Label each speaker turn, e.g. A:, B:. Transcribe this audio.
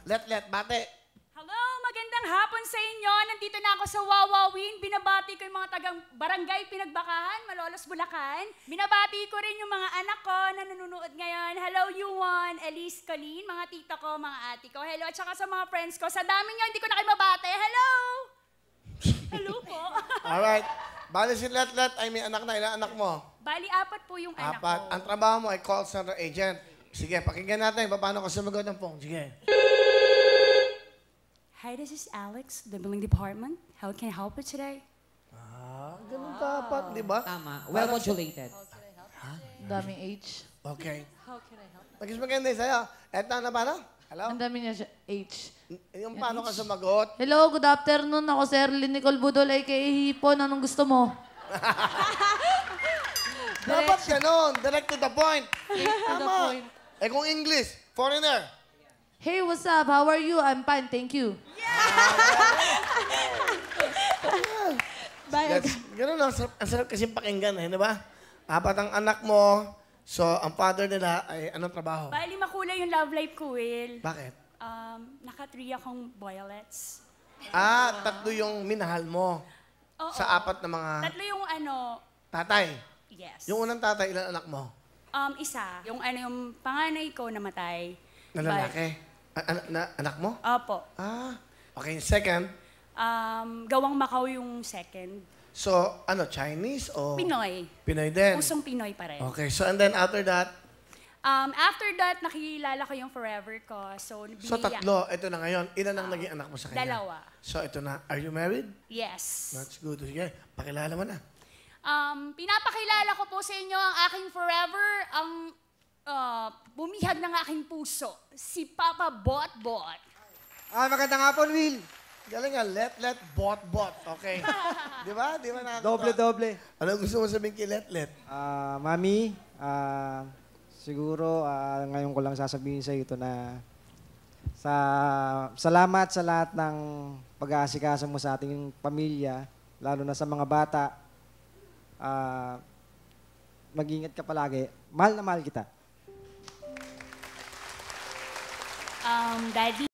A: Let, bate.
B: Hello, magandang hapon sa inyo. Nandito na ako sa Wawawin. Binabati ko yung mga tagang Barangay Pinagbakahan, Malolos, Bulacan. Binabati ko rin yung mga anak ko na nanonood ngayon. Hello, Yuan, Elise, Colleen, mga tita ko, mga ate ko. Hello, at saka sa mga friends ko. Sa dami nyo, hindi ko na kayo mabate. Hello! Hello po.
A: Alright. Bali si Let ay may anak na. Ilang anak mo?
B: Bali, 4 po yung anak ko.
A: 4. Ang trabaho mo ay call center agent. Sige, pakinggan natin. Paano ka sumagot ng phone? Sige.
B: Hi, this is Alex, the billing department. How can I help you today?
A: Ganun dapat, di ba?
C: Tama. Well modulated.
D: Daming H.
A: Okay.
D: How can I help?
A: Magis maganda sa'yo. Eto na paano? Hello?
D: Ang dami niya siya. H.
A: Yung paano ka sumagot?
D: Hello, good afternoon. Ako si Erlyn Nicole Budol, a.k.a. Hipon. Anong gusto mo?
A: Dapat ganun. Direct to the point.
D: To the
A: Tama.
D: point.
A: Eh kung English, foreigner.
D: Hey, what's up? How are you? I'm fine, thank you.
A: Ganun lang. Ang sarap kasi pakinggan eh, di ba? 4 ang anak mo. So, ang father nila ay anong trabaho?
B: Bali, makulay yung love life ko, Will.
A: Bakit?
B: Naka-3 akong violets.
A: 3 yung minahal mo.
B: Oo.
A: Sa 4 na mga
B: 3 yung
A: tatay.
B: yes.
A: Yung unang tatay, ilan anak mo?
B: Isa. Yung yung panganay ko namatay.
A: Na lalaki? Anak mo?
B: Opo.
A: Okay. Second,
B: Gawang Macau yung second.
A: so, Chinese o?
B: Pinoy.
A: Pinoy din.
B: Pusong Pinoy pa rin.
A: Okay. So, and then after that?
B: After that, nakilala ko yung forever ko. So,
A: So, 3. Ito na ngayon. Ilan ang naging anak mo sa kanya?
B: 2.
A: So, ito na. Are you married?
B: Yes.
A: That's good. Sige. Pakilala mo na.
B: Pinapakilala ko po sa inyo ang aking forever, ang bumihag ng aking puso, si Papa Bot-Bot.
E: Magandang hapon, Will.
A: Galing nga. Let, bot. Okay. Di ba? Di ba nakakatawa?
E: Doble-doble.
A: Ano gusto mo sabihin kay Let?
E: Mami, siguro ngayon ko lang sasabihin sa ito na salamat sa lahat ng pag-aasikaso mo sa ating pamilya, lalo na sa mga bata. Mag-ingat ka palagi. Mahal na mahal kita.
B: Daddy,